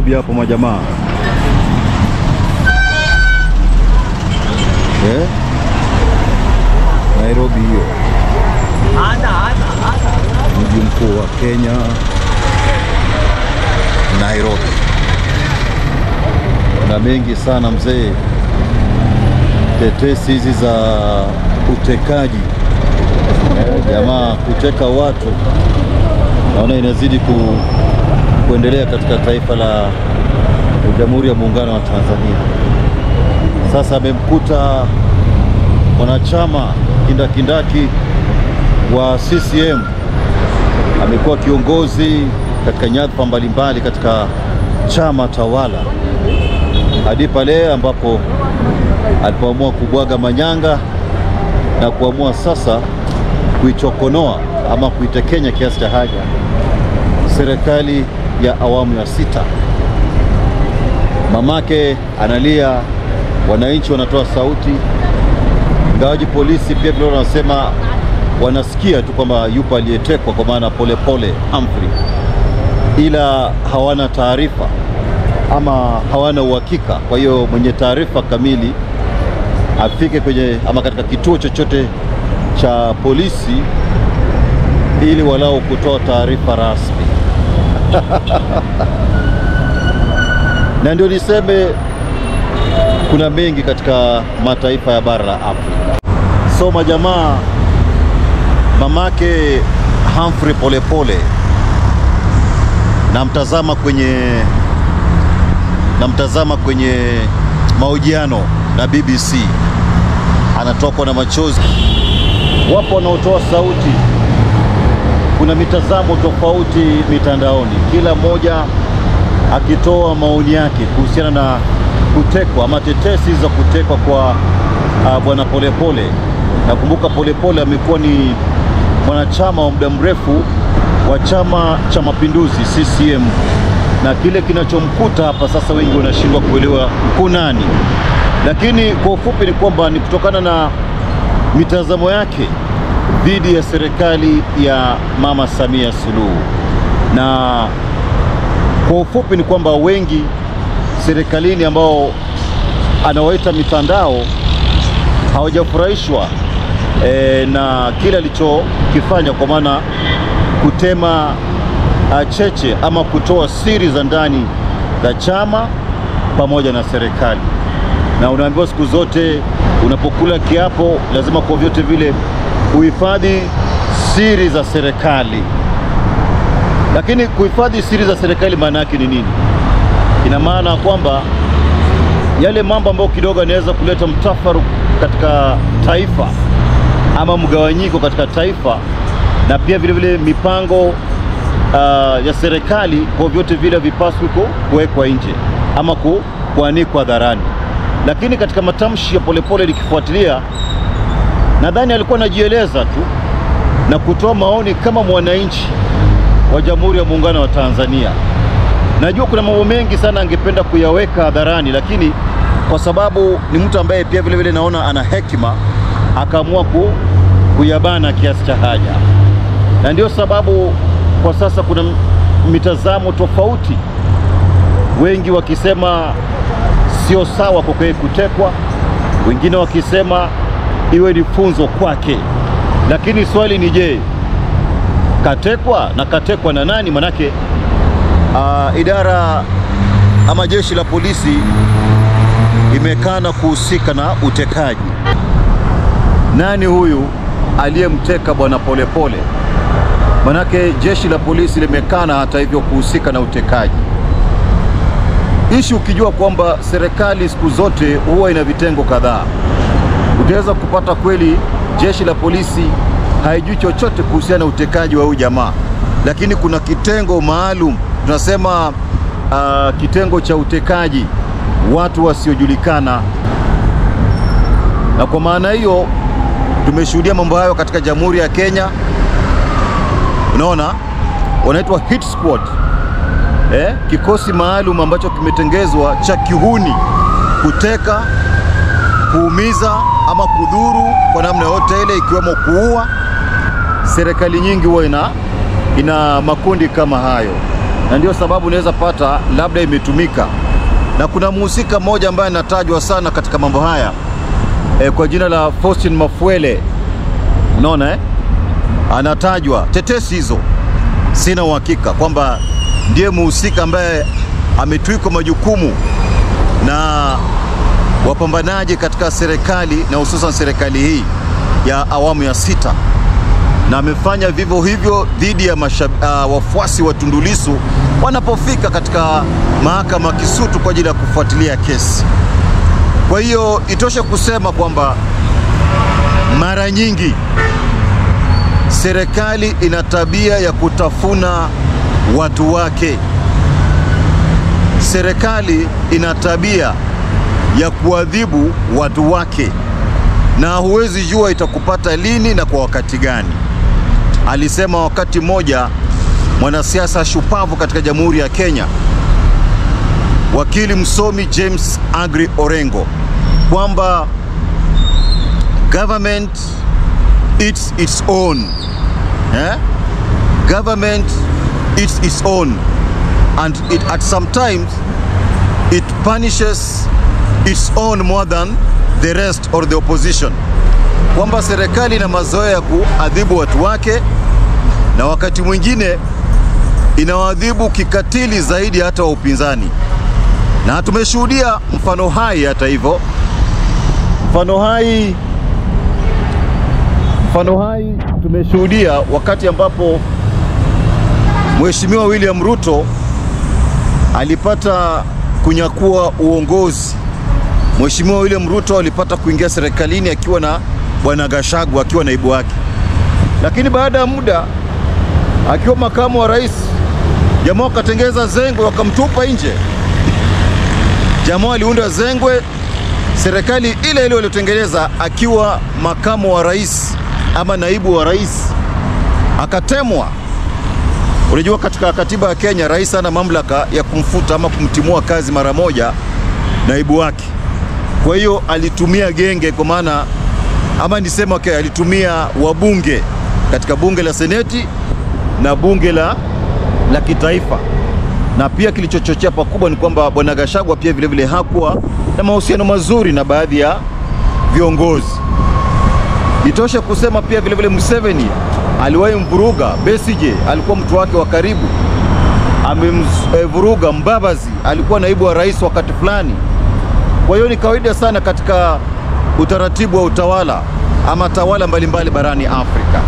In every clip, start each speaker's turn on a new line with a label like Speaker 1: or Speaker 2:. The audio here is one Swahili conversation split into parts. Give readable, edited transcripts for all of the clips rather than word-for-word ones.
Speaker 1: Nairobi hapo majamaa. Nairobi hiyo. Mji mkuu wa Kenya, Nairobi. Na mengi sana mzee. Tetesi hizi za utekaji. Jamaa kuteka watu. Naona inazidi kuendelea katika taifa la Jamhuri ya Muungano wa Tanzania. Sasa amemkuta mwanachama kindakindaki wa CCM, amekuwa kiongozi katika nyadhifa mbalimbali katika chama tawala, hadi pale ambapo alipoamua kubwaga manyanga na kuamua sasa kuichokonoa ama kuitekenya kiasi cha haja serikali ya awamu ya 6. Mamake analia, wananchi wanatoa sauti, ingawaji polisi pia vile wanasema wanasikia tu kwamba yupo aliyetekwa, kwa maana Polepole Humphrey, ila hawana taarifa ama hawana uhakika. Kwa hiyo mwenye taarifa kamili afike kwenye ama katika kituo chochote cha polisi ili walao kutoa taarifa rasmi. Na ndio niseme kuna mengi katika mataifa ya bara la Afrika. So majamaa, mamake Humphrey Polepole namtazama kwenye mahojiano na BBC, anatokwa na machozi. Wapo wanaotoa sauti, kuna mitazamo tofauti mitandaoni, kila mmoja akitoa maoni yake kuhusiana na kutekwa ama tetesi za kutekwa kwa bwana Polepole. Nakumbuka Polepole amekuwa ni mwanachama wa muda mrefu wa Chama cha Mapinduzi CCM, na kile kinachomkuta hapa sasa wengi wanashindwa kuelewa kunani. Lakini kwa ufupi ni kwamba ni kutokana na mitazamo yake dhidi ya serikali ya Mama Samia Suluhu. Na kwa ufupi ni kwamba wengi serikalini ambao anawaita mitandao hawajafurahishwa na kile alichokifanya, kwa maana kutema cheche ama kutoa siri za ndani za chama pamoja na serikali. Na unaambiwa siku zote unapokula kiapo lazima kwa vyote vile kuhifadhi siri za serikali. Lakini kuhifadhi siri za serikali maana yake ni nini? Ina maana kwamba yale mambo ambayo kidogo yanaweza kuleta mtafaruku katika taifa ama mgawanyiko katika taifa, na pia vile vile mipango ya serikali kwa vyote vile vipaswi kuwekwa nje ama kuanikwa hadharani. Lakini katika matamshi ya Polepole nikifuatilia, nadhani alikuwa anajieleza tu na kutoa maoni kama mwananchi wa Jamhuri ya Muungano wa Tanzania. Najua kuna mambo mengi sana angependa kuyaweka hadharani, lakini kwa sababu ni mtu ambaye pia vile vile naona ana hekima, akaamua kuyabana kiasi cha haja. Na ndio sababu kwa sasa kuna mitazamo tofauti, wengi wakisema sio sawa kwa kutekwa, wengine wakisema iwe ni funzo kwake. Lakini swali ni je, katekwa na katekwa na nani? Manake idara ama jeshi la polisi imekana kuhusika na utekaji. Nani huyu aliyemteka bwana Polepole? Manake jeshi la polisi limekana hata hivyo kuhusika na utekaji. Ishi ukijua kwamba serikali siku zote huwa ina vitengo kadhaa, utaweza kupata kweli jeshi la polisi haijui chochote kuhusiana na utekaji wa huyu jamaa, lakini kuna kitengo maalum tunasema kitengo cha utekaji watu wasiojulikana. Na kwa maana hiyo tumeshuhudia mambo hayo katika Jamhuri ya Kenya. Unaona, wanaitwa hit squad, kikosi maalum ambacho kimetengezwa cha kihuni, kuteka, kuumiza ama kudhuru kwa namna yote ile, ikiwemo kuua. Serikali nyingi huwa ina makundi kama hayo. na ndio sababu unaweza pata labda imetumika. Na kuna mhusika mmoja ambaye anatajwa sana katika mambo haya kwa jina la Faustin Mafuele. Unaona anatajwa, tetesi hizo sina uhakika kwamba ndiye mhusika ambaye ametwikwa majukumu na wapambanaji katika serikali, na hususan serikali hii ya awamu ya 6, na amefanya vivyo hivyo dhidi ya wafuasi wa Tundu Lissu wanapofika katika mahakama Kisutu kwa ajili ya kufuatilia kesi. Kwa hiyo itoshe kusema kwamba mara nyingi serikali ina tabia ya kutafuna watu wake. Serikali ina tabia ya kuadhibu watu wake, na huwezi jua itakupata lini na kwa wakati gani. Alisema wakati mmoja mwanasiasa shupavu katika Jamhuri ya Kenya, wakili msomi James Aggrey Orengo, kwamba government eats its own. Government eats its own, and at sometimes it punishes its own more than the rest or the opposition. Kwamba serikali ina mazoea ya kuadhibu watu wake, na wakati mwingine inawadhibu kikatili zaidi hata wa upinzani. Na tumeshuhudia mfano hai. Hata hivyo, mfano hai tumeshuhudia wakati ambapo Mheshimiwa William Ruto alipata kunyakua uongozi. Mheshimiwa William Ruto alipata kuingia serikalini akiwa na Bwana Gachagua akiwa naibu wake. Lakini baada ya muda, akiwa makamu wa rais, jamaa akatengeza zengwe, wakamtupa nje. Jamaa aliunda zengwe, serikali ile ile waliotengeneza akiwa makamu wa rais ama naibu wa rais akatemwa. Unajua katika katiba ya Kenya rais ana mamlaka ya kumfuta ama kumtimua kazi mara moja naibu wake. Kwa hiyo alitumia genge, kwa maana ama nisema alitumia wabunge katika bunge la seneti na bunge la kitaifa. Na pia kilichochochea pakubwa ni kwamba Bwana Gachagua pia vile vile hakuwa na mahusiano mazuri na baadhi ya viongozi. Itoshe kusema pia vile vile Museveni aliwahi mvuruga Besigye, alikuwa mtu wake wa karibu. Amemvuruga Mbabazi, alikuwa naibu wa rais wakati fulani. Kwa hiyo ni kawaida sana katika utaratibu wa utawala ama tawala mbalimbali barani Afrika.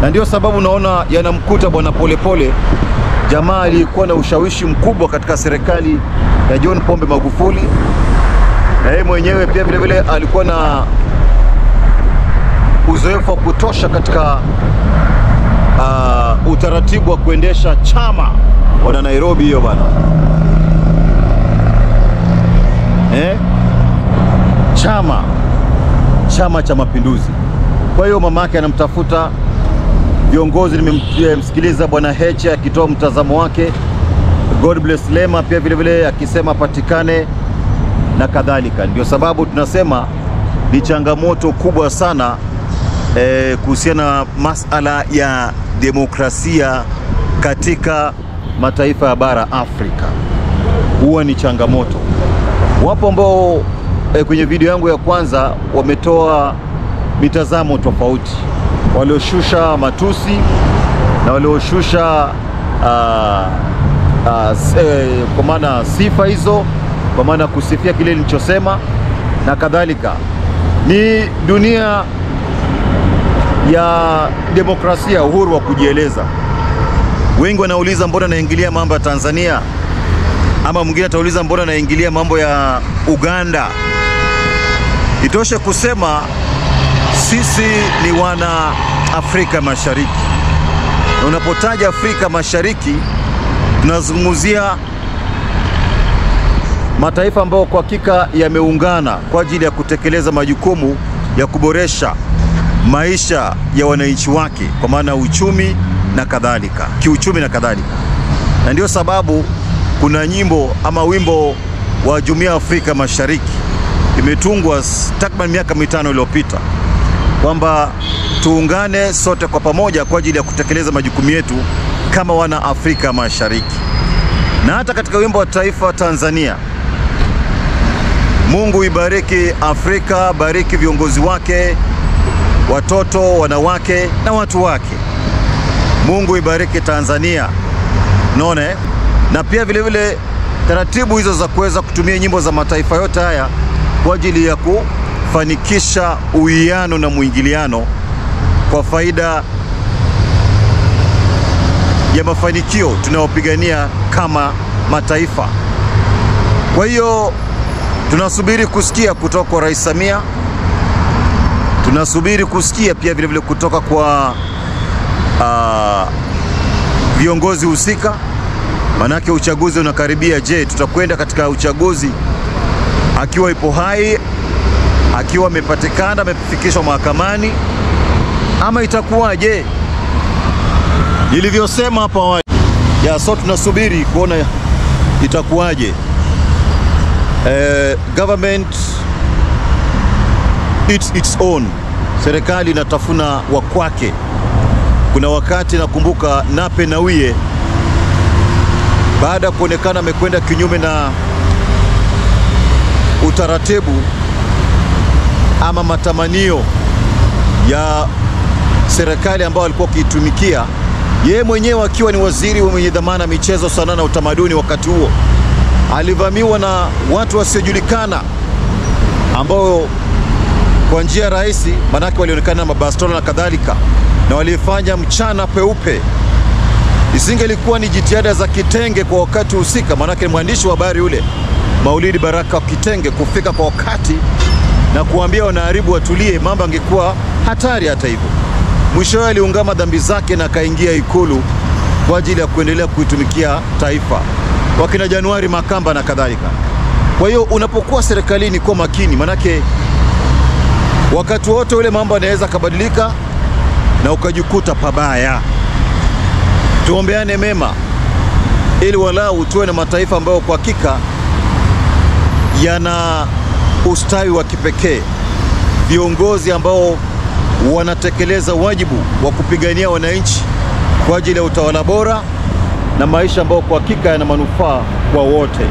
Speaker 1: Na ndio sababu naona yanamkuta Bwana Polepole, jamaa alikuwa na ushawishi mkubwa katika serikali ya John Pombe Magufuli, na yeye mwenyewe pia vile vile alikuwa na uzoefu wa kutosha katika utaratibu wa kuendesha chama wana Nairobi hiyo bana. Chama cha Mapinduzi. Kwa hiyo mamake anamtafuta viongozi. Nimemsikiliza Bwana Heche akitoa mtazamo wake, God bless Lema pia vile vile akisema patikane na kadhalika. Ndio sababu tunasema ni changamoto kubwa sana kuhusiana na masala ya demokrasia katika mataifa ya bara Afrika. Huwa ni changamoto. Wapo ambao kwenye video yangu ya kwanza wametoa mitazamo tofauti, walioshusha matusi na walioshusha kwa maana sifa hizo, kwa maana kusifia kile nilichosema na kadhalika. Ni dunia ya demokrasia, uhuru wa kujieleza. Wengi wanauliza mbona naingilia mambo ya Tanzania, ama mwingine atauliza mbona naingilia mambo ya Uganda. Itoshe kusema sisi ni wana Afrika Mashariki. Na unapotaja Afrika Mashariki tunazungumzia mataifa ambayo kwa hakika yameungana kwa ajili ya kutekeleza majukumu ya kuboresha maisha ya wananchi wake, kwa maana uchumi na kadhalika, kiuchumi na kadhalika. Na ndio sababu kuna nyimbo ama wimbo wa Jumuiya ya Afrika Mashariki imetungwa takriban miaka 5 iliyopita, kwamba tuungane sote kwa pamoja kwa ajili ya kutekeleza majukumu yetu kama wana Afrika Mashariki. Na hata katika wimbo wa taifa wa Tanzania, Mungu ibariki Afrika, bariki viongozi wake, watoto, wanawake na watu wake. Mungu ibariki Tanzania. Unaona? Na pia vile vile taratibu hizo za kuweza kutumia nyimbo za mataifa yote haya kwa ajili ya kufanikisha uwiano na muingiliano kwa faida ya mafanikio tunayopigania kama mataifa. Kwa hiyo tunasubiri kusikia kutoka kwa Rais Samia. Tunasubiri kusikia pia vile vile kutoka kwa viongozi husika. Manake uchaguzi unakaribia. Je, tutakwenda katika uchaguzi akiwa ipo hai, akiwa amepatikana, amefikishwa mahakamani, ama itakuwaje? Nilivyosema hapa awali, so tunasubiri kuona itakuwaje. Government it's its own. Serikali inatafuna wa kwake. Kuna wakati nakumbuka Nape Nnauye, baada ya kuonekana amekwenda kinyume na utaratibu ama matamanio ya serikali ambayo alikuwa akiitumikia, yeye mwenyewe akiwa ni waziri mwenye dhamana michezo, sanaa na utamaduni, wakati huo alivamiwa na watu wasiojulikana ambao kwa njia rahisi, manake walionekana na mabastola na kadhalika, na walifanya mchana peupe. Isingelikuwa ni jitihada za Kitenge kwa wakati husika, manake mwandishi wa habari ule Maulidi Baraka wa Kitenge kufika kwa wakati na kuambia wanaharibu watulie, mambo angekuwa hatari. Hata hivyo, mwishowe aliungama dhambi zake na kaingia Ikulu kwa ajili ya kuendelea kuitumikia taifa, wakina Januari Makamba na kadhalika. Kwa hiyo unapokuwa serikalini, kwa makini, manake wakati wote ule mambo yanaweza kubadilika na ukajikuta pabaya. Tuombeane mema ili walau tuwe na mataifa ambayo kwa hakika yana ustawi wa kipekee, viongozi ambao wanatekeleza wajibu wa kupigania wananchi kwa ajili ya utawala bora na maisha ambayo kwa hakika yana manufaa kwa wote.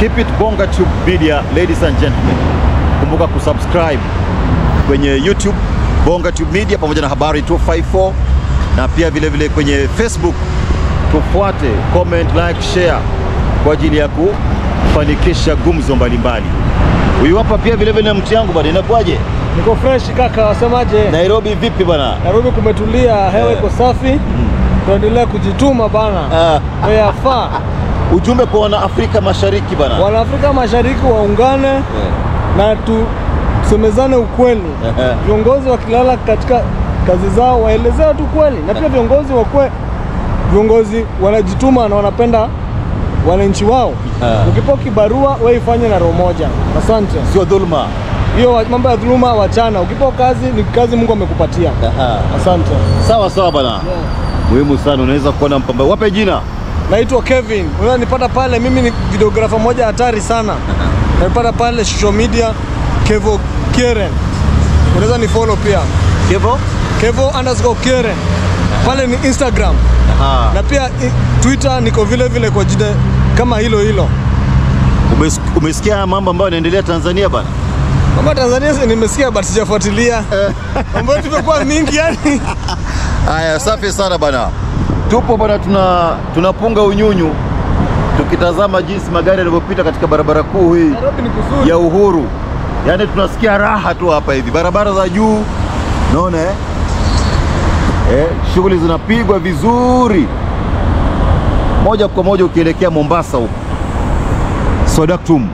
Speaker 1: Keep it Bonga Tube Media, ladies and gentlemen. Kumbuka kusubscribe kwenye YouTube Bonga Tube Media pamoja na Habari 254, na pia vile vile kwenye Facebook tufuate, comment, like, share kwa ajili ya kufanikisha gumzo mbalimbali. Huyu hapa pia vile vile mti yangu bwana, inakuaje?
Speaker 2: Niko fresh kaka, wasemaje?
Speaker 1: Nairobi vipi bwana?
Speaker 2: Nairobi kumetulia, hewa iko safi. Tuendelea kujituma bana. Yafaa.
Speaker 1: Ujumbe kwa wana Afrika Mashariki bana.
Speaker 2: Wana Afrika Mashariki waungane na tusemezane ukweli. Viongozi wakilala katika kazi zao waelezea tu kweli, na pia viongozi wanajituma na wanapenda wananchi wao. Ukipoki barua wewe ifanye na roho moja. Asante.
Speaker 1: Sio dhuluma.
Speaker 2: Hiyo mambo ya dhuluma wachana. Ukipo kazi ni kazi Mungu amekupatia. Asante.
Speaker 1: Sawa sawa bana. Muhimu sana, unaweza kuona mpamba. Wape jina.
Speaker 2: Naitwa Kevin. Unanipata pale, mimi ni videographer moja hatari sana. Unanipata pale social media Kevo Keren. Unaweza ni follow pia. Kevo_Keren. Pale ni Instagram. Na pia Twitter niko vile vile kwa jina kama hilo.
Speaker 1: Umesikia mambo ambayo yanaendelea Tanzania bana?
Speaker 2: Mambo Tanzania nimesikia but sijafuatilia. Mambo tumekuwa mingi yani.
Speaker 1: Haya, safi sana bana. Tupo bana, tunapunga unyunyu tukitazama jinsi magari yanavyopita katika barabara kuu hii ya Uhuru. Yaani tunasikia raha tu hapa hivi. Barabara za juu, unaona shughuli zinapigwa vizuri. Moja kwa moja ukielekea Mombasa huko. Sodaktum.